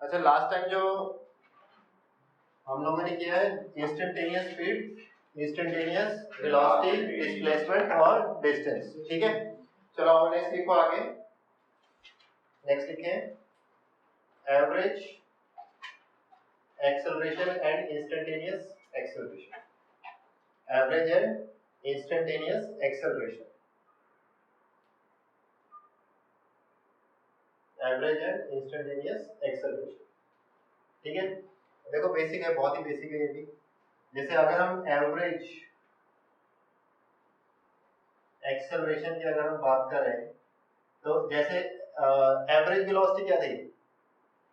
अच्छा, last time जो हम लोगों ने किया है instantaneous speed, instantaneous velocity, displacement और डिस्टेंस, ठीक है। चलो अब नेक्स्ट लिखो आगे। नेक्स्ट लिखे average acceleration and instantaneous acceleration. Average and instantaneous acceleration, average and instantaneous acceleration, ठीक है। देखो बेसिक है, बहुत ही बेसिक है ये भी। जैसे अगर हम एवरेज एक्सेलरेशन की अगर हम बात करें तो जैसे एवरेज वेलोसिटी क्या थी,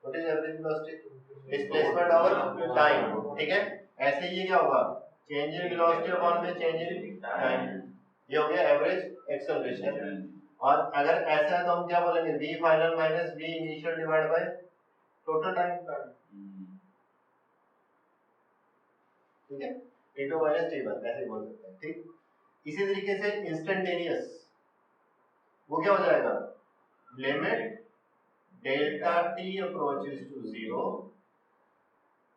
what is average velocity, displacement over time, ठीक है। ऐसे ही ये क्या होगा, चेंज इन वेलोसिटी अपॉन में चेंज इन टाइम, ये हो गया एवरेज एक्सेलरेशन। और अगर ऐसा है तो हम क्या बोलेंगे, v final minus v initial divide by total time, ठीक है। t2 माइनस t1 ऐसे बोल सकते हैं, ठीक। इसी तरीके से इंस्टेंटेनियस वो क्या हो जाएगा, limit delta t approaches to 0,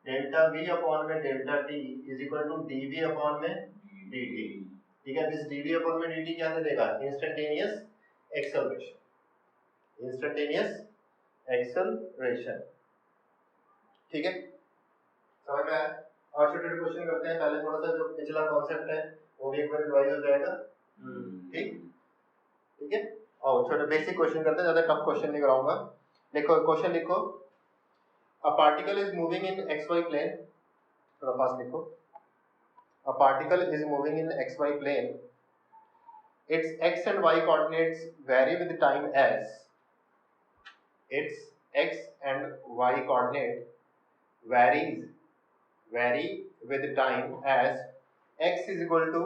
delta v upon में delta t is equal to dv upon में dt, ठीक है। दिस dv अपॉन में dt क्या दे देगा, इंस्टेंटेनियस एक्सेलरेशन, इंस्टेंटेनियस एक्सेलरेशन, ठीक है। समझ में आया। और छोटे छोटे क्वेश्चन करते हैं, पहले थोड़ा सा जो पिछला कॉन्सेप्ट है वो भी एक बार रिवाइज हो जाएगा, ठीक, ठीक है। और छोटे बेसिक क्वेश्चन करते हैं, ज्यादा टफ क्वेश्चन नहीं कराऊंगा। देखो क्वेश्चन लिखो, a particle is moving in xy plane, थोड़ा फास्ट लिखो, a particle is moving in xy plane, its x and y coordinates vary with time as, its x and y coordinate vary with time as x is equal to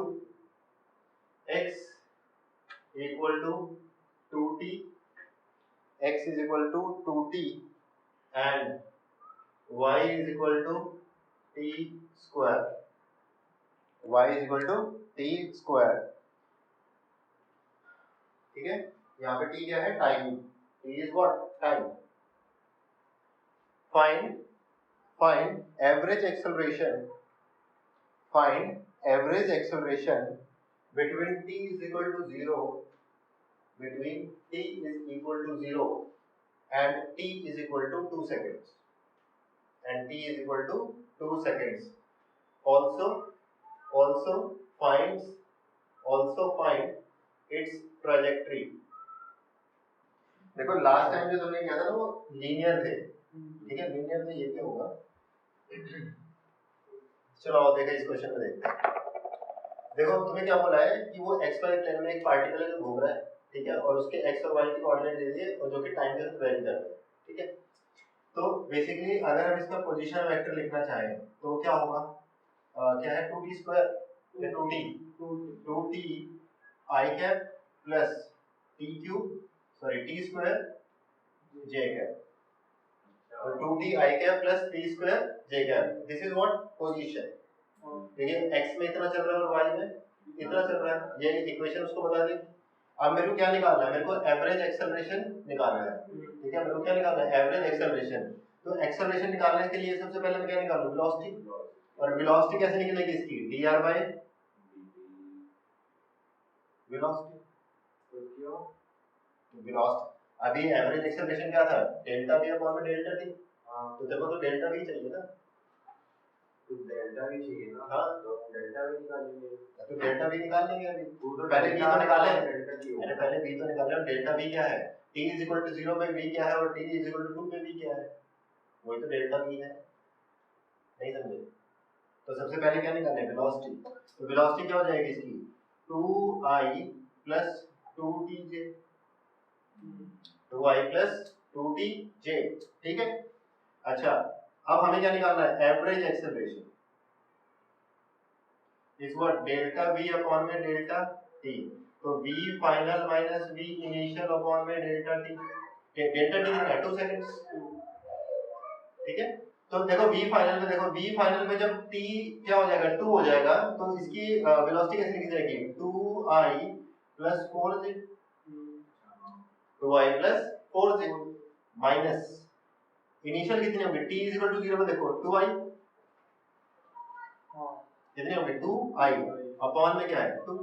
2t, x is equal to 2t and y is equal to t square, y is equal to t square, ठीक है। यहाँ पे t क्या है, time, t is what, time. find average acceleration, find average acceleration between t is equal to 0, between t is equal to 0 and t is equal to 2 seconds, and t is equal to 2 seconds. Also find its trajectory। देखो last time जो तुमने किया था ना वो linear थे, ठीक है, लीनियर में ये क्या होगा। चलो आओ देखो इस क्वेश्चन में देखते हैं। देखो तुम्हें क्या बोला है कि वो एक्स वाई प्लेन में एक पार्टिकल है जो घूम रहा है, ठीक है, और उसके एक्स और वाई की कोऑर्डिनेट दे दिए और जो कि टाइम के साथ वेरी कर रहे हैं, ठीक है। तो बेसिकली अगर हम इसका पोजीशन वेक्टर लिखना चाहें तो क्या होगा, क्या है 2t स्क्वायर या 2t I cap plus t cube, sorry t square j cap, तो 2t I cap plus t square j cap, this is what position. देखिए x में इतना चल रहा है और y में इतना चल रहा है, ये इक्वेशन उसको बता दी। अब मेरे को क्या निकालना है, मेरे को एवरेज एक्सेलरेशन निकालना है, ठीक है। मेरे को क्या निकालना है, एवरेज एक्सेलरेशन। तो एक्सेलरेशन निकालने के लिए सबसे पहले मैं क्या निकालूं, वेलोसिटी। और वेलोसिटी कैसे निकलेगी इसकी, dr बाय वेलोसिटी, तो क्यों वेलोसिटी, अभी एवरेज एक्सेलरेशन क्या था, डेल्टा v अपॉन में डेल्टा t, तो देखो तो डेल्टा v चाहिए ना, तो डेल्टा v चाहिए ना, हाँ तो डेल्टा v निकाल लेंगे, तो डेल्टा v निकाल लेंगे अभी, तो पहले v तो निकाले, अरे पहले v तो निकाले, और डेल्टा v क्या है, t इज इक्वल टू 0 पे v क्या है और t इज इक्वल टू 2 पे v क्या है, वही तो डेल्टा v है, नहीं समझे। तो सबसे पहले क्या निकाले, वेलोसिटी। तो वेलोसिटी क्या हो जाएगी इसकी, 2i plus 2tj, 2i plus 2tj, ठीक है। अच्छा अब हमें क्या निकालना है, average acceleration is what, delta v upon में डेल्टा t, तो v final minus v initial upon में डेल्टा t, डेल्टा t कितना है 2 सेकंड्स, ठीक है। तो देखो v फाइनल में, देखो v फाइनल में जब t क्या हो जाएगा 2 हो जाएगा, तो इसकी वेलोसिटी कैसे लिखी जाएगी, 2i plus 4j, 2i plus 4j minus initial कितनी होगी, t इज इक्वल टू 0 में देखो 2i कितनी होगी 2i अपॉन में क्या है 2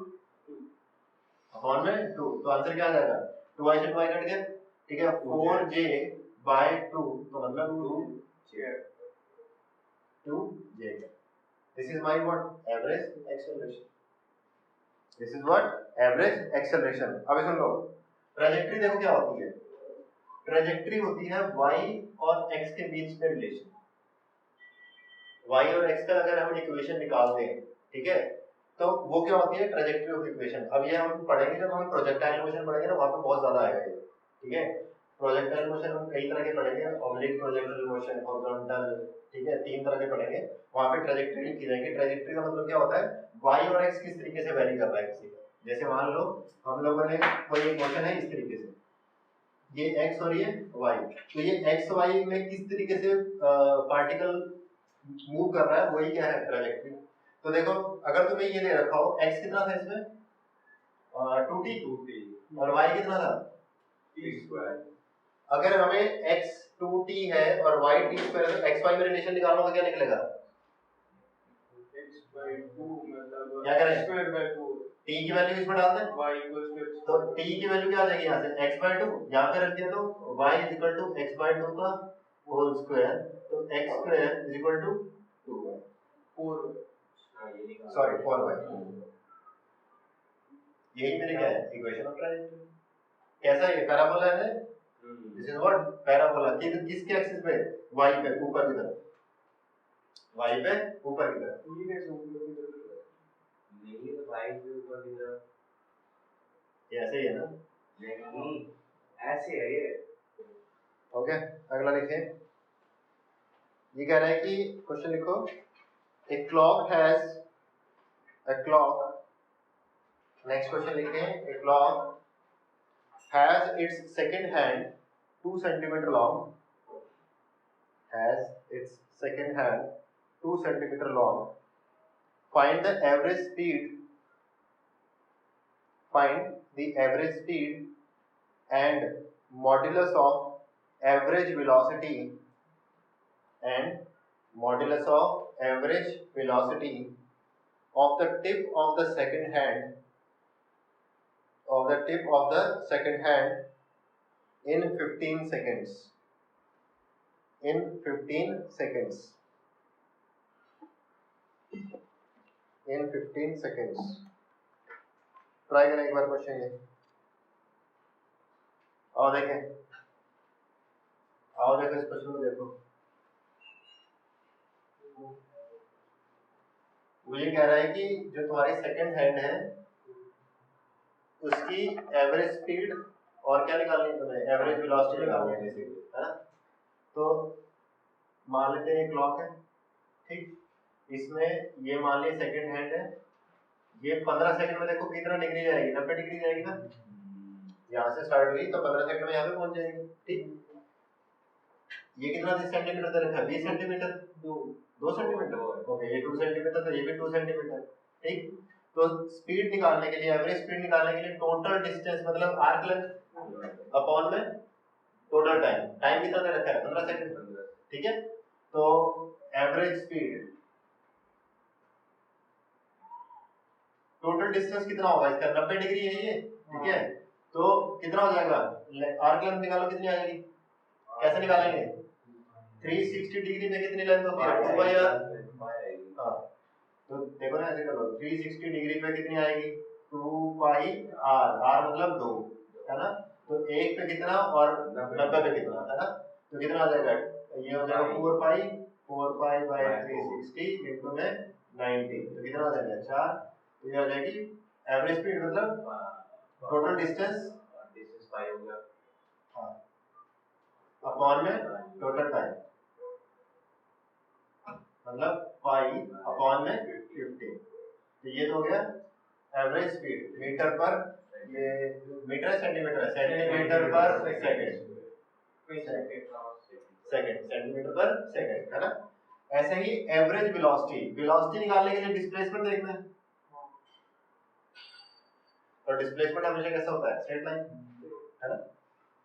अपॉन में 2, तो आंसर क्या आ जाएगा 2i से 2i कट गया, ठीक है 4j by 2 तो मतलब 2j। This is my what average acceleration. This is what average acceleration. अब सुन लो, ट्रैजेक्टरी देखो क्या होती है, ट्रैजेक्टरी होती है y और x के बीच में रिलेशन। y और x का अगर हम इक्वेशन निकालते हैं, ठीक है, तो वो क्या होती है ट्रैजेक्टरी ऑफ इक्वेशन। अब ये हम पढ़ेंगे जब हम प्रोजेक्टाइल मोशन पढ़ेंगे ना, वहां पे बहुत ज्यादा आएगा ये, ठीक है। प्रोजेक्टाइल मोशन हम कई तरह के पढ़ेंगे, ऑब्लिक प्रोजेक्टाइल मोशन, हॉरिजॉन्टल, ठीक है, 3 तरह के पढ़ेंगे। वहां पे ट्रैजेक्टरी लिखी जाएगी। ट्रैजेक्टरी का मतलब क्या होता है, y और x किस तरीके से वेरी कर रहा है किसी का। जैसे मान लो हम लोगों ने कोई एक मोशन है इस तरीके से, ये x और ये y, तो ये x y में किस तरीके से पार्टिकल मूव कर रहा है, वही क्या है ट्रैजेक्टरी। तो देखो अगर तुम्हें ये दे रखा हो x कितना था इसमें 2t और y कितना था t²। अगर हमें x 2t है और y t² है, तो x y में रिलेशन निकालना तो क्या निकलेगा, x/2 मतलब क्या करें (2/2) t की वैल्यू इसमें डाल दें, y तो t की वैल्यू क्या आ जाएगी यहाँ से x/2, यहाँ पे रख दिया तो y x/2 का होल स्क्वायर, तो x² 2y 4y, यही मेरे क्या है इक्वेशन ऑफ ट्रायंगल। कैसा है ये पैराबोला है, दिस इज व्हाट पैराबोला। किसके एक्सिस पे, y पे ऊपर की तरफ, y पे ऊपर की तरफ, ये कैसे ऊपर की तरफ, नहीं तो y पे ऊपर की तरफ, ये ऐसे ही है ना, नहीं ऐसे है ये। ओके अगला लिखें, ये कह रहा है कि क्वेश्चन लिखो, a clock has a clock, next question लिखें, a clock has its second hand 2 centimeter long, has its second hand 2 centimeter long, find the average speed, find the average speed and modulus of average velocity and modulus of average velocity of the tip of the second hand, of the tip of the second hand in 15 seconds, in 15 seconds, in 15 seconds। Try करें एक बार question ये, आओ देखें, आओ देखो इस question को देखो। वो ये कह रहा है कि जो तुम्हारी सेकंड हैंड है उसकी एवरेज स्पीड और क्या निकालनी है तुम्हें, एवरेज वेलोसिटी निकालनी है बेसिकली, है ना। तो मान लेते हैं क्लॉक है, ठीक, इसमें ये मान लिया सेकंड हैंड है, ये 15 सेकंड में देखो कितना डिग्री जाएगी, 90 डिग्री जाएगी ना, यहाँ से स्टार्ट हुई तो 15 सेकंड में यहाँ पे पहुंच जाएगी, ठीक। ये कितना सेंटीमीटर दे रखा है, 20 सेंटीमीटर, 2 सेंटीमीटर, ओके ये 2 सेंटीमीटर, तो ये भी 2 सेंटीमीटर, ठीक। तो स्पीड निकालने के लिए, एवरेज स्पीड निकालने के लिए टोटल डिस्टेंस मतलब आर्क लेंथ अपॉन में टोटल टाइम, टाइम कितना दे रखा है 15 सेकंड, ठीक है। तो एवरेज स्पीड, टोटल डिस्टेंस कितना होगा इसका 90 डिग्री है ये, ठीक है। तो कितना हो जाएगा, आर्क लेंथ निकालो कितनी आ जाएगी, कैसे निकालेंगे, 360 डिग्री में कितनी लेंथ होती है 2 बाई आर, हाँ तो देखो ना ऐसे कर लो, 360 डिग्री पे कितनी आएगी 2 पाई आर, आर मतलब 2, है ना। तो एक पे कितना और 90 पे कितना, है ना। तो कितना आ जाएगा, ये हो जाएगा 4 पाई बाई 360 इनटू में 90, तो कितना आ जाएगा 4, तो ये आ जाएगी एवरेज स्पीड मतलब टोटल डिस्टेंस पाई हो गया, हाँ अपॉन में टोटल टाइम मतलब पाई अपॉन में 50, तो ये तो हो गया एवरेज स्पीड मीटर पर, ये मीटर सेंटीमीटर, सेंटीमीटर पर सेकंड, सेकंड सेंटीमीटर पर सेकंड, है ना। ऐसे ही एवरेज वेलोसिटी, वेलोसिटी निकालने के लिए डिस्प्लेसमेंट देखना है, और डिस्प्लेसमेंट हमेशा कैसा होता है स्ट्रेट लाइन, है ना।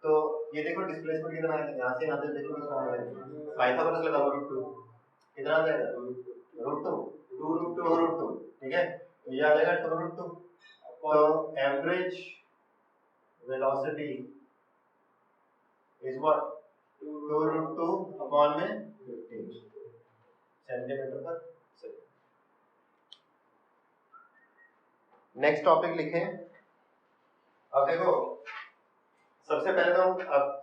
तो ये देखो डिस्प्लेसमेंट कितना है, यहाँ से यहाँ तक देखो कितना है, पाइथागोरस लगा लो √2, कितना आ जाएगा √2, ठीक है। तो ये आ जाएगा 2√2। तो average velocity is what 2√2 upon में 15 सेंटीमीटर पर सेकंड। नेक्स्ट टॉपिक लिखें। अब देखो सबसे पहले तो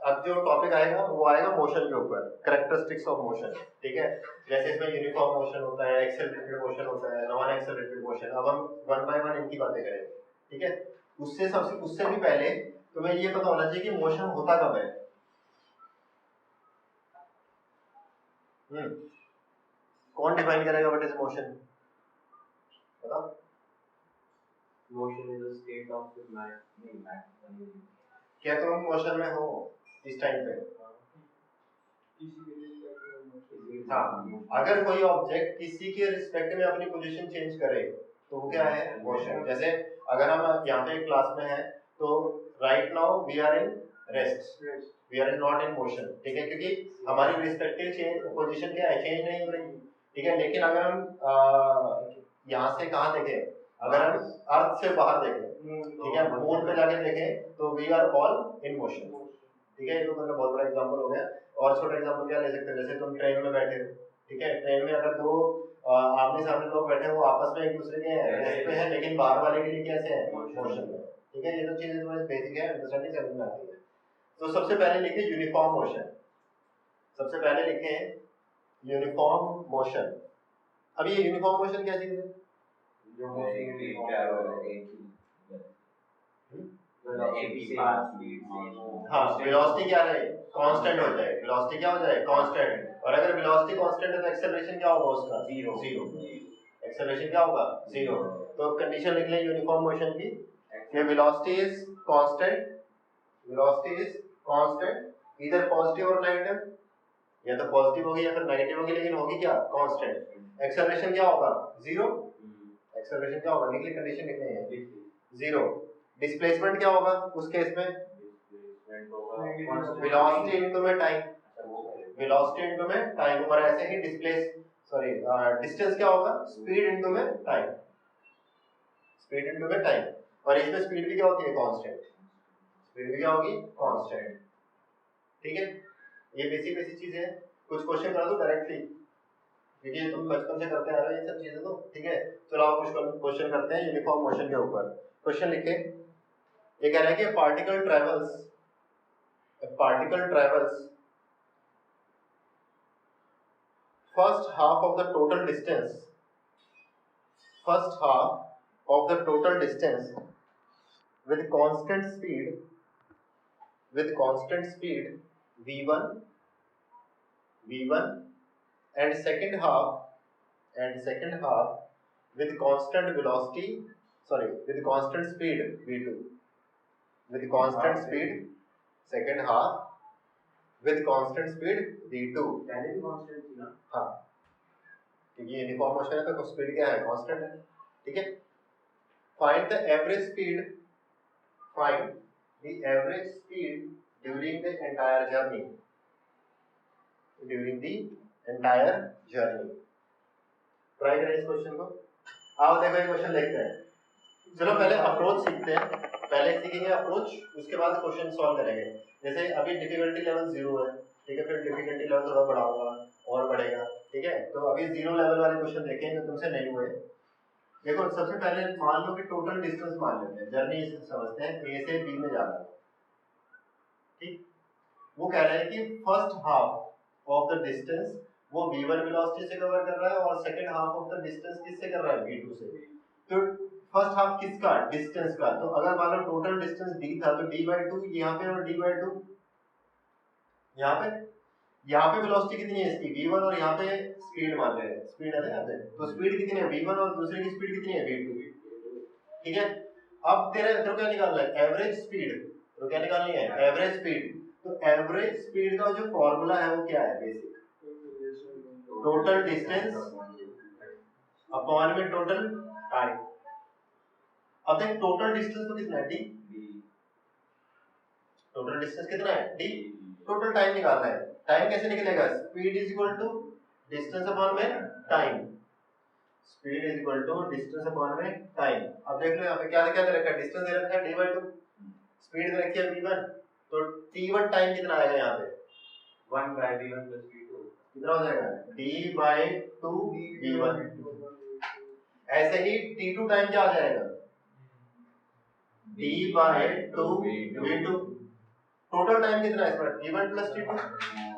अब जो टॉपिक आएगा वो आएगा मोशन के ऊपर, कैरेक्टरिस्टिक्स ऑफ मोशन, ठीक है। जैसे इसमें यूनिफॉर्म मोशन होता है, एक्सेलरेटेड मोशन होता है, नॉन एक्सेलरेटेड मोशन। अब हम वन बाय वन इनकी बातें करेंगे, ठीक है। उससे भी पहले तुम्हें ये पता होना चाहिए कि मोशन होता कब है। कौन डिफाइन करेगा व्हाट इज मोशन? बताओ। Motion is a state of mind. क्या तुम मोशन में हो इस टाइम पे? हाँ, अगर कोई ऑब्जेक्ट किसी के रिस्पेक्ट में अपनी पोजीशन चेंज करे तो वो क्या है? मोशन। जैसे अगर हम यहाँ पे क्लास में हैं तो right now we are in rest, we are not in motion, ठीक है, क्योंकि हमारी रिस्पेक्टिव चेंज पोजीशन क्या है? चेंज नहीं हो रही, ठीक है। लेकिन अगर हम यहाँ से कहाँ देखें, अगर हम अर्थ से बाहर देखें, ठीक है, मून पे जाके देखें तो we are all in motion, ठीक है। ये तो मतलब बहुत बड़ा एग्जांपल हो गया। और छोटा एग्जांपल क्या ले सकते हैं? जैसे तुम ट्रेन में बैठे हो, ठीक है, ट्रेन में अगर दो आमने सामने लोग बैठे हो, आपस में एक दूसरे के रेस्ट पे है, लेकिन बाहर वाले के लिए कैसे है? मोशन में, ठीक है। ये तो चीजें तुम्हें बेसिक है, अंडरस्टैंडिंग समझ में आती है। तो सबसे पहले लिखे यूनिफॉर्म मोशन, सबसे पहले लिखे यूनिफॉर्म मोशन। अब ये यूनिफॉर्म मोशन क्या चीज है? हाँ, वेलोसिटी क्या रहे? कांस्टेंट हो जाए। वेलोसिटी क्या हो जाए? कांस्टेंट। और अगर वेलोसिटी कांस्टेंट है तो एक्सेलरेशन क्या होगा उसका? जीरो। एक्सेलरेशन क्या होगा? जीरो। तो कंडीशन लिख लें यूनिफॉर्म मोशन की, कि velocity is constant, velocity is constant, either positive और नेगेटिव, या तो पॉजिटिव होगी या फिर नेगेटिव होगी, लेकिन होगी क्या? कांस्टेंट। एक्सेलरेशन क्या होगा? जीरो। एक्सेलरेशन क्या होगा? लिख ले, कंडीशन लिख लें जीरो। डिस्प्लेसमेंट क्या होगा उस केस में? वेलोसिटी इनटू में टाइम, वेलोसिटी इनटू में टाइम। और ऐसे ही डिस्टेंस क्या होगा? स्पीड इनटू में टाइम, स्पीड इनटू में टाइम। और इसमें स्पीड भी क्या होती है? कांस्टेंट। स्पीड भी क्या होगी? कांस्टेंट, ठीक है। ये बेसिक चीजें हैं। कुछ क्वेश्चन करा दो डायरेक्टली, क्योंकि तुम बचपन से करते आ रहे हो ये सब चीजें, तो ठीक है। चलो आप कुछ क्वेश्चन करते हैं यूनिफॉर्म मोशन के ऊपर। क्वेश्चन लिखे, ये कह रहा है कि particle travels first half of the total distance with constant speed v1 and second half with constant speed v2, with constant speed second half with constant speed v2। पहले भी कांस्टेंट थी ना? हाँ, क्योंकि यूनिफॉर्म मोशन है तो speed क्या है? कांस्टेंट है, ठीक है। Find the average speed during the entire journey, try करें इस क्वेश्चन को। आओ देखो ये क्वेश्चन देखते हैं। चलो पहले अप्रोच सीखते हैं, पहले सीखेंगे अप्रोच, उसके बाद क्वेश्चन सॉल्व करेंगे। जैसे अभी डिफिकल्टी लेवल 0 है, ठीक है, फिर डिफिकल्टी लेवल थोड़ा बढ़ाऊंगा और बढ़ेगा, ठीक है। तो अभी 0 लेवल वाले क्वेश्चन देखेंगे जो तुमसे नहीं हुए। देखो सबसे पहले मान लो कि टोटल डिस्टेंस मान लेते हैं, जर्नी समझते हैं, ए से बी में जाना, ठीक। वो कह रहा है कि first half of the distance वो v1 वेलोसिटी से कवर कर रहा है और second half of the distance किससे कर रहा है? v2 से। तो फर्स्ट हाफ किसका? डिस्टेंस का। तो अगर मान लो टोटल डिस्टेंस d था तो d/2 यहाँ पे और d/2 यहाँ पे वेलोसिटी कितनी है इसकी? v1, और यहाँ पे स्पीड मान ले रहे हैं, स्पीड है ना यहाँ पे, तो स्पीड कितनी है? v1, और दूसरे की स्पीड कितनी है? v2, ठीक है। अब तेरे क्या निकालना है? Average speed. तो क्या निकालनी है? Average speed. तो एवरेज स्पीड का जो फॉर्मूला है वो क्या है? बेसिक टोटल डिस्टेंस अपॉन में टोटल टाइम। अब देख टोटल डिस्टेंस तो कितना है? d। टोटल डिस्टेंस कितना है d, टोटल टाइम निकालना है। टाइम कैसे निकलेगा, speed is equal to distance upon में time, speed is equal to distance upon में टाइम। अब देख लो यहाँ पे क्या क्या दे रखा है, डिस्टेंस दे रखा है d/2, स्पीड दे रखी है v1, तो t1 टाइम कितना आएगा यहाँ पे 1/v1 plus v2 कितना हो जाएगा d/2 v1। ऐसे ही t2 टाइम क्या आ जाएगा d/2 v2। टोटल टाइम कितना है इसमें t1 plus t2,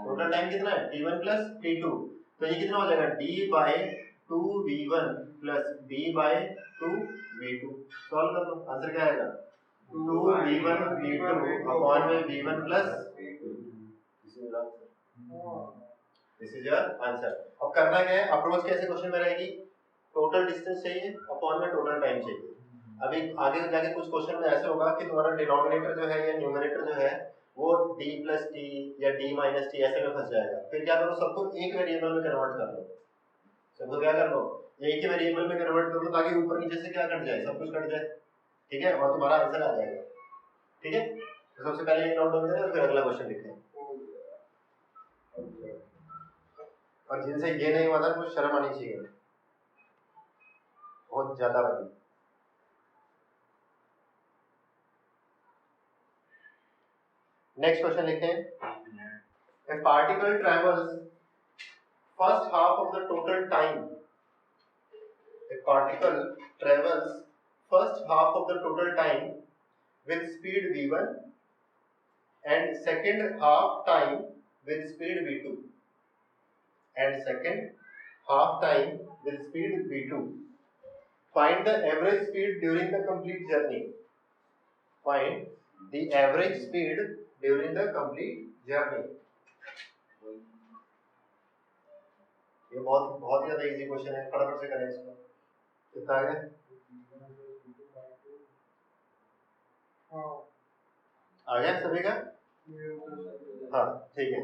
total time कितना है t1 plus t2, तो ये कितना हो जाएगा d/2 v1 plus d/2 v2। Solve कर लो, आंसर क्या आएगा 2 v1 v2 अपॉन में v1 plus this is your answer. अब करना क्या है, अप्रोच कैसे क्वेश्चन में रहेगी, टोटल डिस्टेंस चाहिए अपॉन में टोटल टाइम चाहिए। अभी आगे जाके कुछ क्वेश्चन में ऐसे होगा कि तुम्हारा डिनोमिनेटर जो है या न्यूमरेटर जो है वो d plus t या d minus t ऐसे में फंस जाएगा। फिर क्या करो, सबको एक वेरिएबल में कन्वर्ट कर लो, सबको क्या कर लो एक ही वेरिएबल में कन्वर्ट कर लो, ताकि ऊपर नीचे से क्या कट जाए, सब कुछ कट जाए, ठीक है, और तुम्हारा आंसर आ जाएगा। ठीक है, तो सबसे पहले एक नोट डाउन करें और फिर अगला क्वेश्चन लिखें। और जिनसे ये नहीं हुआ था कुछ शर्म आनी चाहिए, बहुत ज्यादा वाली। नेक्स्ट क्वेश्चन लिखें, a particle travels first half of the total time, a particle travels first half of the total time with speed v1 and second half time with speed v2 and second half time with speed v2. Find the average speed during the complete journey. Find the average speed during the complete journey. ये बहुत ज्यादा easy question है, फटाफट से करें इसको। कितना आ गया, आ गया सभी का, हाँ ठीक है,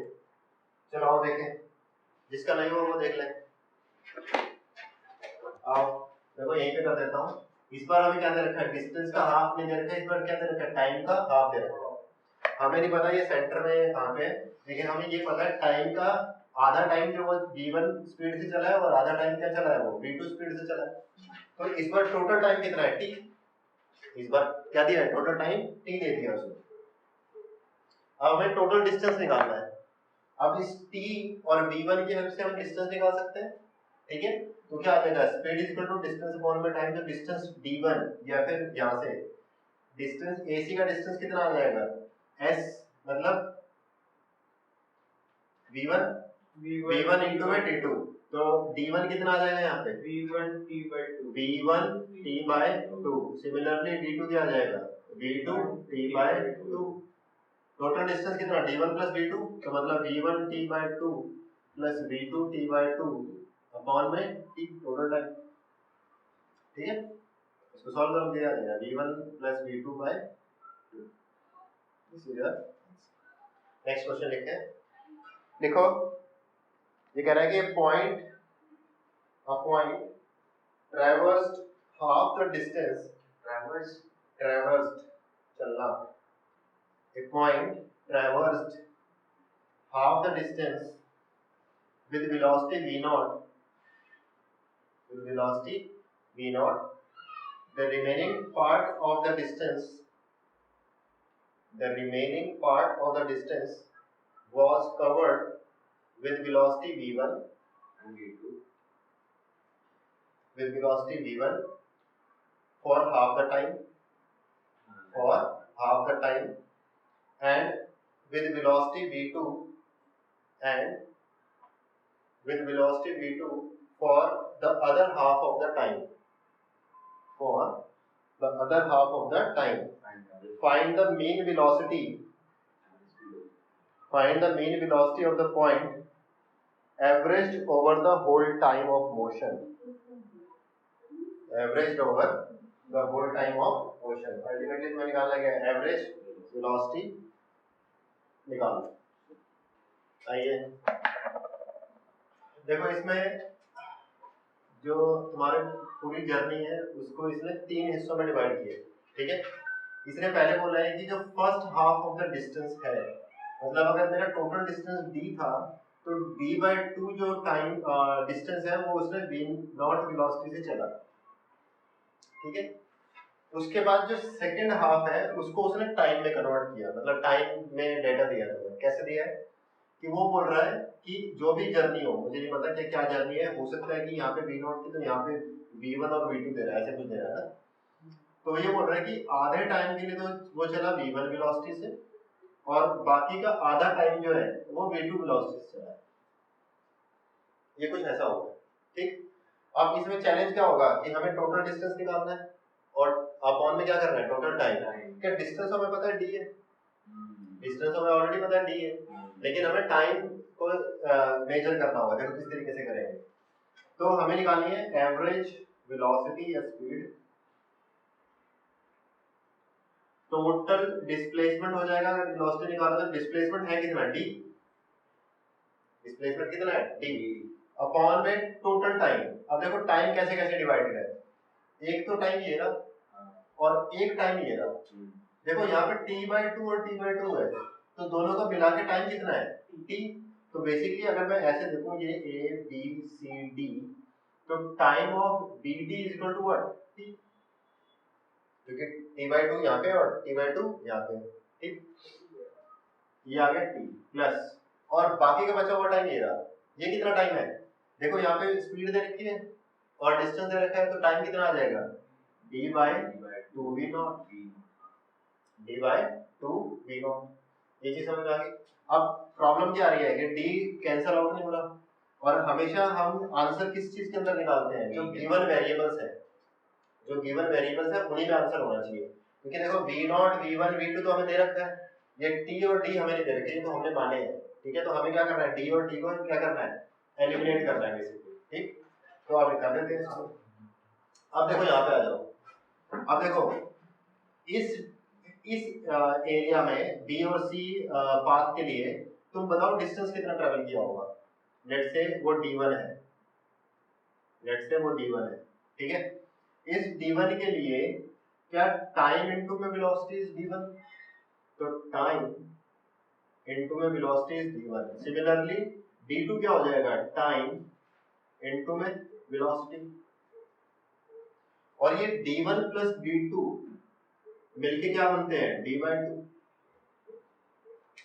चलो आओ देखें, जिसका नहीं हुआ वो देख लें। आओ देखो यहीं पे कर देता हूँ। इस बार हमें क्या दे रखा है, डिस्टेंस का हाफ नहीं दे रखा है, इस बार क्या दे रखा है, टाइम का हाफ दे रखा है। हमें नहीं पता ये सेंटर में कहाँ पे है, लेकिन हमें ये पता है टाइम का आधा टाइम जो वो v1 स्पीड से चला है और आधा टाइम क्या चला है वो v2 स्पीड से चला है। तो इस बार टोटल टाइम कितना है t, इस बार क्या दिया है टोटल टाइम t दे दिया उसने। अब हमें टोटल डिस्टेंस निकालना है। अब इस t और v1 की हेल्प से हम डिस्टेंस निकाल सकते हैं, ठीक है। तो क्या आ जाएगा, speed is equal to distance upon में टाइम, तो डिस्टेंस d1 या फिर यहाँ से डिस्टेंस ac का डिस्टेंस कितना आ जाएगा s, मतलब v1 into में t2, तो d1 कितना आ जाएगा यहाँ पे v1 t/2 v1 t/2। Similarly d2 क्या आ जाएगा v2 t/2। टोटल डिस्टेंस कितना d1 plus v2, तो मतलब v1 t/2 plus v2 t/2 upon में t टोटल टाइम, ठीक है। इसको सॉल्व कर दिया जाएगा v1 plus v2/2। This is your next question लिखते हैं। देखो ये कह रहा है कि पॉइंट ट्रैवर्स्ड हाफ द डिस्टेंस, ट्रैवर्स्ड चलना, a point traversed half the distance with velocity v0, the remaining part of the distance was covered with velocity v1 and v2 for half the time and with velocity v2 for the other half of the time, find the mean velocity of the point averaged over the whole time of motion, ultimately इसमें निकालना क्या है, average velocity निकालना। आइए देखो इसमें जो तुम्हारे पूरी जर्नी है उसको इसने 3 हिस्सों में डिवाइड किया, ठीक है। इसने पहले बोला है कि जो first half of the distance है, मतलब अगर मेरा टोटल डिस्टेंस d था तो d/2 जो टाइम डिस्टेंस है वो उसने v नॉट वेलोसिटी से चला, ठीक है। उसके बाद जो सेकंड हाफ है उसको उसने टाइम में कन्वर्ट किया, मतलब टाइम में डेटा दिया था। कैसे दिया है कि वो बोल रहा है कि जो भी जर्नी हो, मुझे नहीं पता कि क्या जर्नी है, हो सकता है कि यहाँ पे v0 थी तो यहाँ पे v1 और v2 दे रहा है, ऐसे कुछ दे रहा है ना। तो ये बोल रहा है कि आधे टाइम के लिए तो वो चला v1 वेलोसिटी से और बाकी का आधा टाइम जो है वो v2 वेलोसिटी से चला है। ये कुछ ऐसा होगा, ठीक। अब इसमें चैलेंज क्या होगा कि हमें टोटल डिस्टेंस निकालना है और अपॉन में क्या करना है, टोटल टाइम। क्या डिस्टेंस हमें पता है d है, डिस्टेंस हमें ऑलरेडी पता है d है, लेकिन हमें टाइम को मेजर करना होगा। देखो किस तरीके से करेंगे, तो हमें निकालनी है एवरेज वेलोसिटी या स्पीड, टोटल डिस्प्लेसमेंट हो जाएगा। अगर वेलोसिटी निकालो तो डिस्प्लेसमेंट है कितना d, डिस्प्लेसमेंट कितना है d, अपॉन में टोटल टाइम। अब देखो टाइम कैसे कैसे डिवाइडेड है, एक तो टाइम ये रहा और एक टाइम ये रहा। देखो यहाँ पे t/2 और t/2 है, तो दोनों का मिला के टाइम कितना है t। तो बेसिकली अगर मैं ऐसे देखूं ये a b c d, तो time of bd is equal to what, t, क्योंकि t/2 यहाँ पे और t/2 यहाँ पे, ठीक। ये आ गया t प्लस और बाकी का बचा हुआ टाइम ये रहा। ये कितना टाइम है, देखो यहाँ पे स्पीड दे रखी है और डिस्टेंस दे रखा है, तो टाइम कितना आ जाएगा d/2v0, d/2v0। ये चीज समझ आ गई। अब प्रॉब्लम क्या आ रही है कि d कैंसिल आउट नहीं हो रहा, और हमेशा हम आंसर किस चीज के अंदर निकालते हैं, जो गिवन वेरिएबल्स है, जो गिवन वेरिएबल्स है उन्हीं में आंसर होना चाहिए। क्योंकि देखो v0 v1 v2 तो हमें दे रखा है, ये t और d हमें नहीं दे रखे, तो हमने माने हैं, ठीक है। तो हमें क्या करना है, d और t को क्या करना है, एलिमिनेट करना है बेसिकली, ठीक। तो आप कर देते हैं इसको। अब देखो यहाँ पे आ जाओ, अब देखो इस एरिया में बी और सी पाथ के लिए तुम बताओ डिस्टेंस कितना ट्रेवल किया होगा। लेट्स से वो d1 है, लेट्स से वो d1 है, ठीक है। इस d1 के लिए क्या टाइम इनटू में वेलोसिटी इज d1, तो टाइम इनटू में velocity is d1। Similarly d2 क्या हो जाएगा, टाइम इनटू में वेलोसिटी। और ये d1 प्लस d2 मिलके क्या बनते हैं, d/2।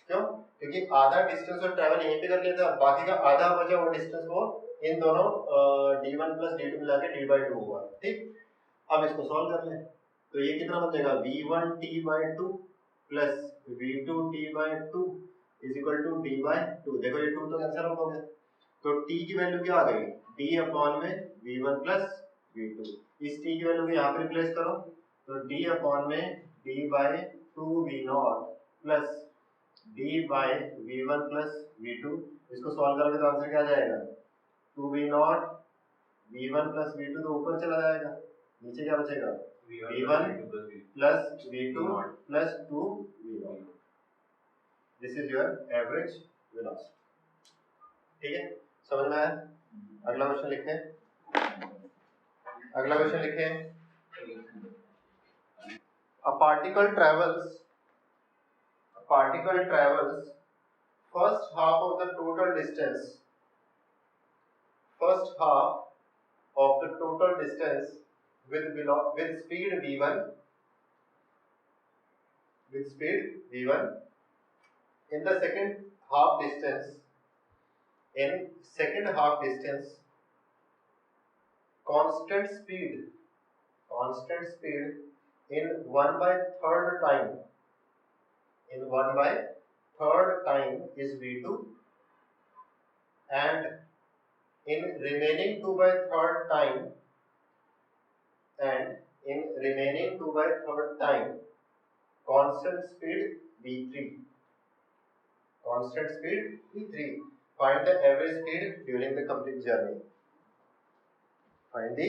क्यों, क्योंकि आधा डिस्टेंस और ट्रैवल यहीं पे कर लिया था, बाकी का आधा बचा हुआ डिस्टेंस वो इन दोनों d1 प्लस d2 मिला के d/2 हुआ, ठीक। अब इसको सॉल्व कर लें, तो ये कितना बन जाएगा, v1t/2 plus v2t/2 is equal to d/2। देखो ये 2 तो कैंसिल आउट हो गया, तो t की वैल्यू क्या आ गई, d अपॉन में v1 प्लस v2। इस t की वैल्यू को यहाँ पे रिप्लेस करो, तो d अपॉन में d/2v0 plus d/v1 plus v2। इसको सॉल्व करोगे तो आंसर क्या आ जाएगा, 2v0 v1 प्लस v2 तो ऊपर चला जाएगा, नीचे क्या बचेगा, v1 plus v2 plus 2v0। This is your average velocity, ठीक है, समझ में आया। अगला क्वेश्चन लिखें, अगला क्वेश्चन लिखें। A particle travels first half of the total distance, first half of the total distance with speed v1, with speed v1 in the second half distance, in second half distance constant speed in 1/3 time, in 1/3 time is v2, and in remaining 2/3 time, and in remaining 2/3 time constant speed v3, constant speed v3. Find the average speed during the complete journey. Find the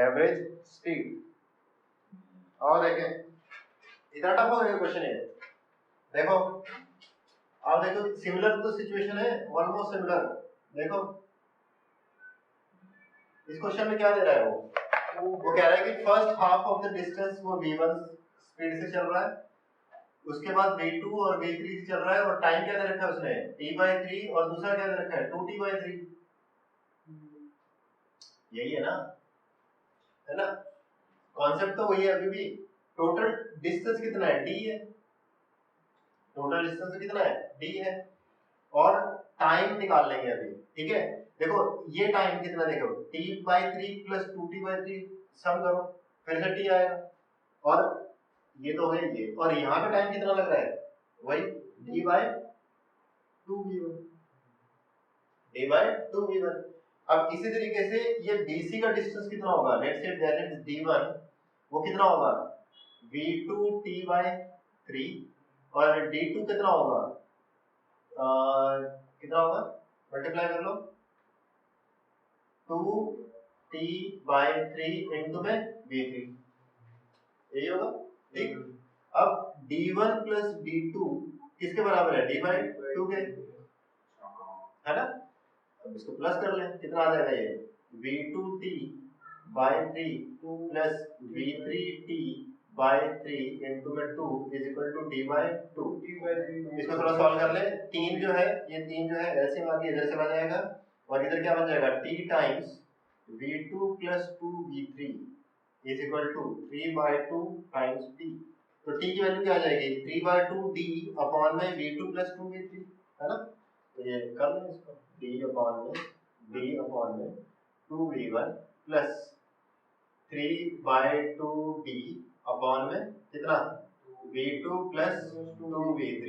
average speed. और देखें, इतना tough हो गया question ये। देखो अब देखो similar तो सिचुएशन है, ऑलमोस्ट सिमिलर। देखो इस क्वेश्चन में क्या दे रहा है, वो कह रहा है कि first half of the distance वो v1 स्पीड से चल रहा है, उसके बाद v2 और v3 से चल रहा है, और टाइम क्या दे रखा है उसने t/3 और दूसरा क्या दे रखा है 2t/3, यही है ना, है ना, कॉन्सेप्ट तो वही है अभी भी। टोटल डिस्टेंस कितना है d है, टोटल डिस्टेंस कितना है d है, और टाइम निकाल लेंगे अभी, ठीक है। देखो ये टाइम कितना, देखो t/3 प्लस 2t/3 सम करो फिर से t आएगा, और ये तो है ये, और यहाँ पे टाइम कितना लग रहा है वही d/2v1, d/2v1। अब इसी तरीके से ये BC का डिस्टेंस कितना होगा, let's say that is d1, वो कितना होगा v2t/3, और d2 कितना होगा, कितना होगा, मल्टीप्लाई कर लो 2t/3 इंटू में v3, यही होगा, ठीक। अब d1 प्लस d2 किसके बराबर है d/2 के, है ना, अब इसको प्लस कर लें, कितना आ जाएगा ये v2t/3 प्लस v3t/3 इंटू में 2 इज इक्वल टू d/2। इसको थोड़ा सॉल्व कर लें, तीन जो है ये तीन जो है एलसीएम आके इधर चला जाएगा, और इधर क्या बन जाएगा t times v2 plus 2v3 is equal to 3/2 times t। तो t की वैल्यू क्या आ जाएगी 3/2 d अपॉन में v2 प्लस 2v3, है ना। तो ये कर लें इसको, d अपॉन में 2v1 प्लस 3/2 d अपॉन में कितना v2 प्लस 2v3,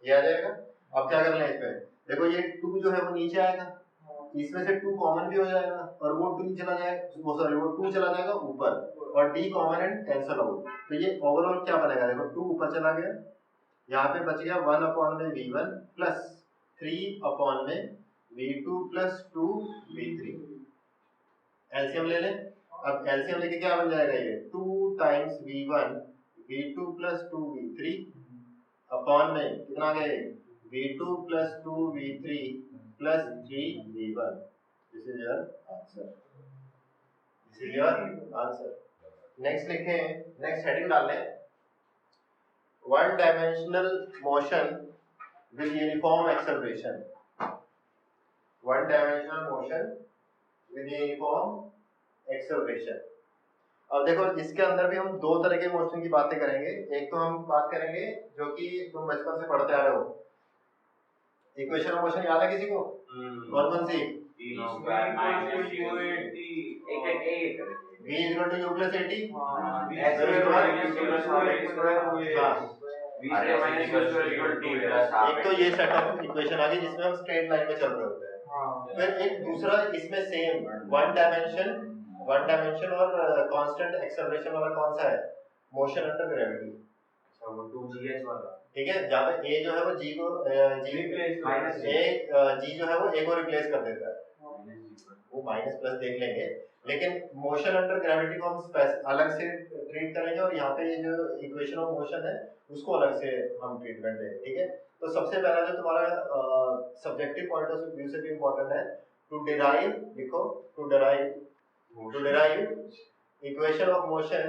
ये आ जाएगा। अब क्या कर लें इस पे, देखो ये 2 जो है वो नीचे आएगा, इसमें से 2 कॉमन भी हो जाएगा, और वो 2 चला जाएगा, वो सॉरी वो 2 चला जाएगा ऊपर, और d common and cancel out, तो ये ओवरऑल क्या बनेगा, देखो 2 ऊपर चला गया, यहाँ पे बच गया 1 अपॉन में v1 प्लस 3 अपॉन में v2 प्लस 2v3। एलसीएम ले लें, अब एलसीएम लेके क्या बन जाएगा ये 2 times v1 v2 plus 2v3 upon में कितना आ गया v2 plus 2v3 plus 3v1। This is your answer, this is your answer. Next लिखें, नेक्स्ट हेडिंग डाल लें, one dimensional motion with uniform acceleration, one dimensional motion with uniform acceleration. अब देखो इसके अंदर भी हम दो तरह के मोशन की बातें करेंगे, एक तो हम बात करेंगे जो कि तुम बचपन से पढ़ते आ रहे हो, इक्वेशन ऑफ मोशन याद है किसी को, कौन सी, v equal to u plus at, एक तो ये सेट ऑफ इक्वेशन आ गई जिसमें हम स्ट्रेट लाइन में चल रहे होते हैं, फिर एक दूसरा इसमें सेम वन डायमेंशन और कांस्टेंट एक्सेलरेशन वाला कौन सा है, मोशन अंडर ग्रेविटी, वो 2gh वाला, ठीक है, जहाँ पे a जो है वो g को g जो है वो a को रिप्लेस कर देता है, वो माइनस प्लस देख लेंगे, लेकिन मोशन अंडर ग्रेविटी को हम अलग से ट्रीट करेंगे, और यहाँ पे ये जो इक्वेशन ऑफ मोशन है उसको अलग से हम ट्रीटमेंट देंगे, ठीक है। तो सबसे पहला जो तुम्हारा सब्जेक्टिव पॉइंट ऑफ व्यू से भी इम्पोर्टेंट है, टू डिराइव, लिखो to derive equation of motion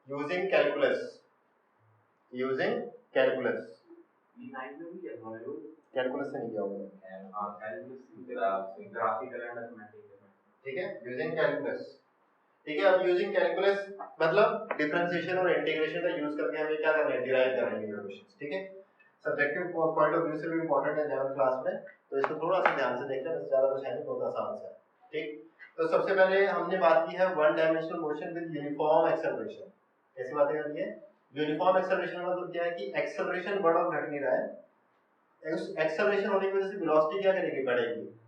using calculus, calculus से नहीं किया होगा, ठीक है, यूजिंग कैलकुलस, ठीक है। अब यूजिंग कैलकुलस मतलब डिफरेंशिएशन और इंटीग्रेशन का यूज करके हमें क्या करना है, डिराइव करेंगे इक्वेशंस, ठीक है। सब्जेक्टिव पॉइंट ऑफ व्यू से भी इंपॉर्टेंट है 11th क्लास में, तो इसको थोड़ा सा ध्यान से देखना, बस ज्यादा कुछ है नहीं, बहुत आसान सा है, ठीक। तो सबसे पहले हमने बात की है one dimensional motion with uniform acceleration, कैसी बातें करनी है, यूनिफॉर्म एक्सेलरेशन मतलब क्या है कि एक्सेलरेशन बढ़ और घट नहीं रहा है, उस एक्सेलरेशन होने की वजह से वेलोसिटी क्या करेगी, बढ़ेगी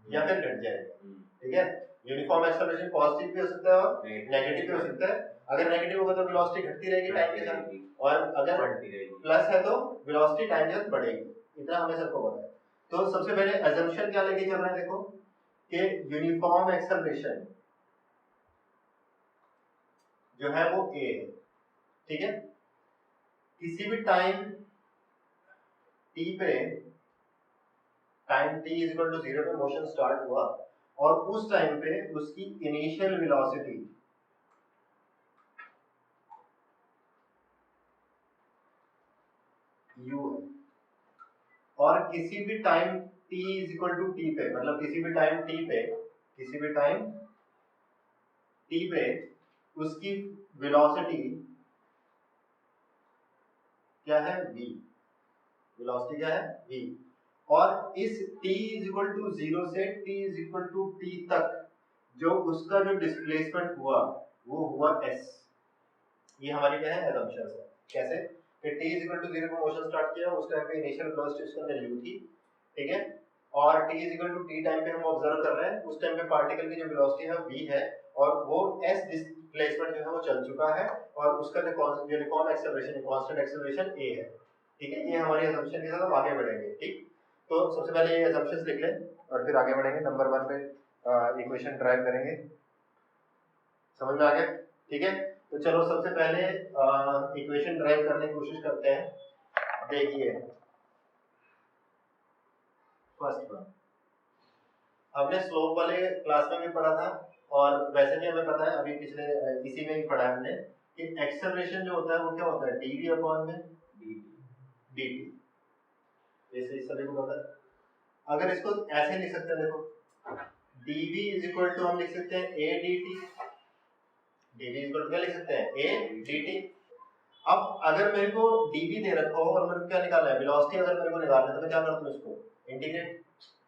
या फिर घट जाएगी, ठीक है। यूनिफॉर्म एक्सेलरेशन पॉजिटिव भी हो सकता है और नेगेटिव भी हो सकता है, अगर नेगेटिव होगा तो वेलोसिटी घटती रहेगी टाइम के साथ, और अगर प्लस है तो वेलोसिटी टाइम के साथ बढ़ेगी, इतना हमें सबको पता है। तो सबसे पहले अजम्पशन क्या लेके चल रहे हैं, देखो कि यूनिफॉर्म एक्सेलरेशन जो है वो a है, ठीक है। किसी भी टाइम t पे, time t is equal to 0 पे मोशन स्टार्ट हुआ, और उस टाइम पे उसकी इनिशियल वेलोसिटी u है और किसी भी time t is equal to T पे, मतलब किसी भी टाइम t पे उसकी वेलोसिटी क्या है v, वेलोसिटी क्या है v, और इस t इज इक्वल टू 0 से t is equal to t तक जो उसका जो डिस्प्लेसमेंट हुआ वो हुआ s। ये हमारी क्या है assumptions है। कैसे कि t इज इक्वल टू 0 पे मोशन स्टार्ट किया, उस टाइम पे इनिशियल वेलोसिटी उसके अंदर u थी, ठीक है, और t is equal to t time पे हम ऑब्जर्व कर रहे हैं, उस टाइम पे पार्टिकल की जो वेलोसिटी है v है और वो s डिस्प्लेसमेंट जो है वो चल चुका है और उसका जो uniform acceleration constant acceleration a है, ठीक है। ये हमारी assumption के साथ हम आगे बढ़ेंगे, ठीक। तो सबसे पहले ये assumptions लिख लें और फिर आगे बढ़ेंगे, नंबर 1 पे इक्वेशन ड्राइव करेंगे। समझ में आ गया, ठीक है। तो चलो सबसे पहले इक्वेशन ड्राइव करने की कोशिश करते हैं। देखिए फर्स्ट वन हमने स्लोप वाले क्लास में भी पढ़ा था और वैसे भी हमें पता है, अभी पिछले इसी में ही पढ़ा है हमने कि एक्सेलरेशन जो होता है वो क्या होता है dv अपॉन में dt, जैसे इस सभी को पता है। अगर इसको ऐसे लिख सकते हैं, देखो dv इज इक्वल टू हम लिख सकते हैं a dt, dv is equal to क्या लिख सकते हैं a dt। अब अगर मेरे को dv दे रखा हो और मेरे को क्या निकालना है वेलोसिटी, अगर मेरे को निकालना है तो मैं क्या करता हूँ इसको इंटीग्रेट,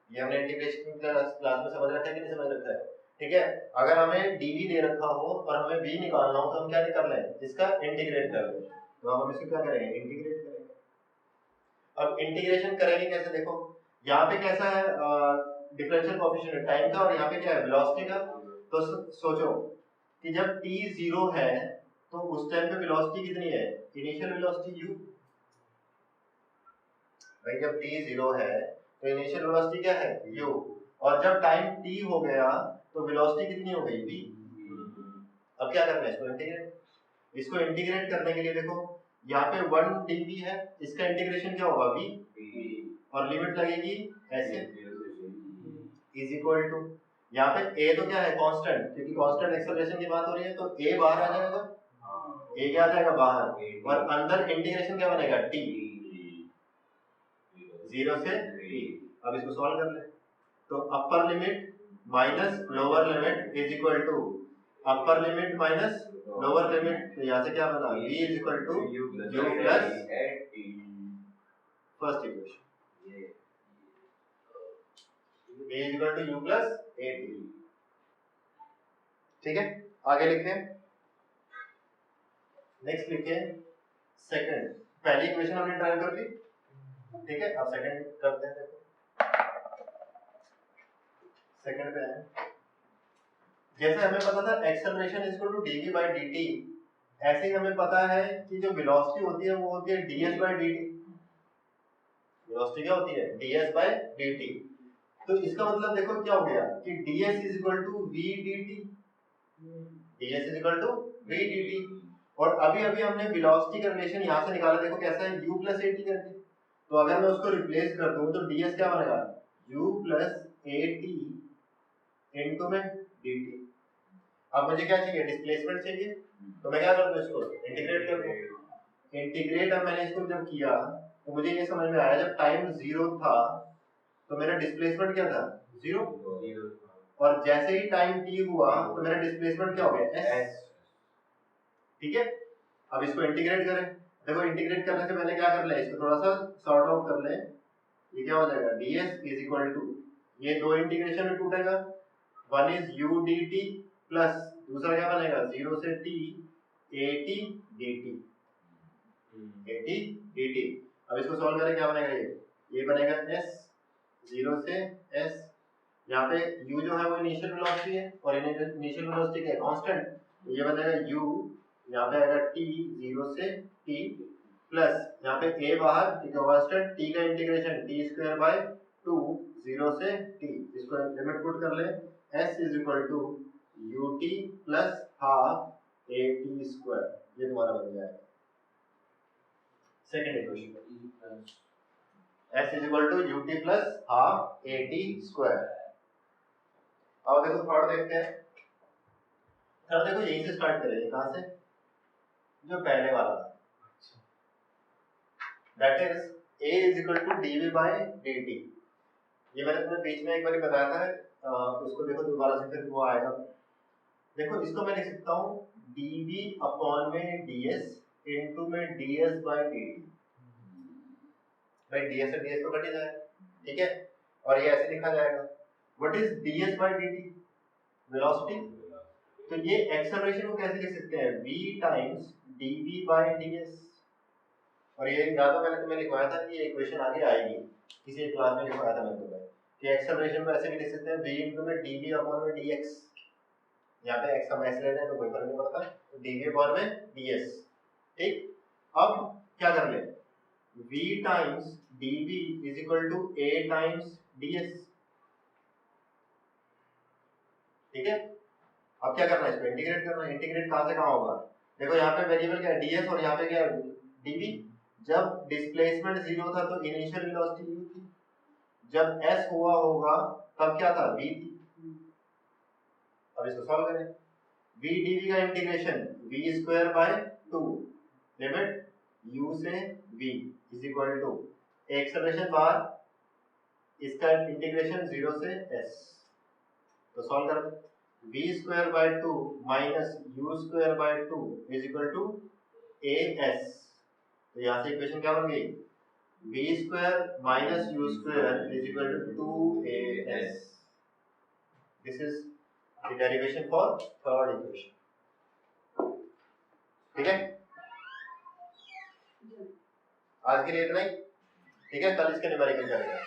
ये हमने इंटीग्रेशन क्लास में समझ रखा है कि नहीं समझ रखा है, ठीक है। अगर हमें dv दे रखा हो और हमें v निकालना हो तो हम क्या कर लें इसका इंटीग्रेट कर लें, तो हम इसको क्या करेंगे इंटीग्रेट करेंगे। अब इंटीग्रेशन करेंगे कैसे, देखो यहाँ पे कैसा है डिफरेंशियल कोएफिशिएंट है टाइम का और यहाँ पे क्या है वेलोसिटी का। तो सोचो कि जब t 0 है तो उस टाइम पे वेलोसिटी कितनी है, इनिशियल वेलोसिटी u, भाई जब t 0 है तो इनिशियल वेलोसिटी क्या है u, और जब टाइम t हो गया तो वेलोसिटी कितनी हो गई v। अब क्या करना है इसको इंटीग्रेट, इसको इंटीग्रेट करने के लिए देखो यहाँ पे 1 dv है, इसका इंटीग्रेशन क्या होगा v और लिमिट लगेगी ऐसे इज इक्वल टू, यहाँ पे a तो क्या है कांस्टेंट, क्योंकि कांस्टेंट एक्सेलरेशन की बात हो रही है तो a बाहर आ जाएगा, a क्या आ जाएगा बाहर और अंदर इंटीग्रेशन क्या बनेगा t 0 से t। अब इसको सॉल्व कर ले तो upper limit minus lower limit is equal to upper limit minus lower limit, तो यहाँ से क्या बना v is equal to u plus first equation v is equal to u plus 8t, ठीक है। आगे लिखें, नेक्स्ट लिखें सेकंड, पहली इक्वेशन हमने ड्राइव कर ली, ठीक है। अब सेकंड करते हैं, देखो सेकंड पे है, जैसे हमें पता था acceleration is equal to dv by dt, ऐसे ही हमें पता है कि जो वेलोसिटी होती है वो होती है ds by dt। वेलोसिटी क्या होती है ds by dt, तो इसका मतलब देखो क्या हो गया कि ds is equal to v dt, ds is equal to v dt। और अभी अभी हमने वेलोसिटी का रिलेशन यहाँ से निकाला, देखो कैसा है u प्लस at करके, तो अगर मैं उसको रिप्लेस कर दूं तो ds क्या बनेगा u प्लस at इनटू में dt। अब मुझे क्या चाहिए डिस्प्लेसमेंट चाहिए, तो मैं क्या कर दूं इसको इंटीग्रेट कर दूं। इंटीग्रेट अब मैंने इसको जब किया तो मुझे ये समझ में आया जब टाइम 0 था तो मेरा डिस्प्लेसमेंट क्या था 0, और जैसे ही टाइम t हुआ तो मेरा डिस्प्लेसमेंट क्या हो गया s, ठीक है। अब इसको इंटीग्रेट करें, देखो इंटीग्रेट करने से पहले क्या कर ले इसको थोड़ा सा सॉर्ट आउट कर ले, ये क्या हो जाएगा ds इज इक्वल टू, ये दो इंटीग्रेशन में टूटेगा, one is u dt plus दूसरा क्या बनेगा 0 से t at dt, at dt। अब इसको सॉल्व करें क्या बनेगा, ये बनेगा s 0 से s, यहाँ पे u जो है वो इनिशियल वेलोसिटी है और इनिशियल वेलोसिटी क्या है कांस्टेंट, तो ये बनेगा u, यहाँ पे आएगा t 0 से t प्लस यहाँ पे a बाहर ठीक है कांस्टेंट, t का इंटीग्रेशन t स्क्वायर बाय 2 0 से t, इसको लिमिट पुट कर ले s is equal to ut plus half at square, ये तुम्हारा बन जाएगा second equation, s is equal to ut plus half at square. अब देखो थर्ड देखते हैं, थर्ड देखो यहीं से स्टार्ट करेंगे, कहां से, जो पहले वाला था, that is a is equal to dv by dt। ये मैंने तुम्हें बीच में एक बार बताया था, उसको देखो दोबारा से, फिर वो आएगा। देखो इसको मैं लिख सकता हूँ dv अपॉन में ds इनटू में ds बाय dt। भाई ds से ds तो कट ही जाएगा, ठीक है, और ये ऐसे लिखा जाएगा what is ds by dt, velocity. तो ये एक्सेलरेशन को कैसे लिख सकते हैं, v times dv by ds। और ये याद हो मैंने तुम्हें लिखवाया था कि ये इक्वेशन आगे आएगी, किसी एक क्लास में लिखवाया था मैंने तुम्हें कि एक्सेलरेशन को ऐसे भी लिख सकते हैं v इनटू में dv अपॉन में dx। यहाँ पे x हम ऐसे ले रहे हैं तो कोई फर्क नहीं पड़ता, तो dv अपॉन में ds। ठीक, अब क्या कर ले, v times dv is equal to a times ds। ठीक है, अब क्या करना है, इसको इंटीग्रेट करना है। इंटीग्रेट कहां से कहां होगा, देखो यहाँ पे वेरिएबल क्या है ds और यहाँ पे क्या है dv। जब डिस्प्लेसमेंट 0 था तो इनिशियल वेलोसिटी u थी, जब s हुआ होगा तब क्या था, v थी। अब इसको सॉल्व करें, v dv का integration v square by 2 limit u से v is equal to acceleration बार, इसका इंटीग्रेशन 0 से s। तो सॉल्व कर v square by 2 minus u square by 2 is equal to as। तो यहाँ से इक्वेशन क्या बन गई, v square minus u square is equal to 2as। This is the derivation for third equation. ठीक है, आज के लिए इतना ही, ठीक है, कल इसके न्यूमेरिकल करेंगे।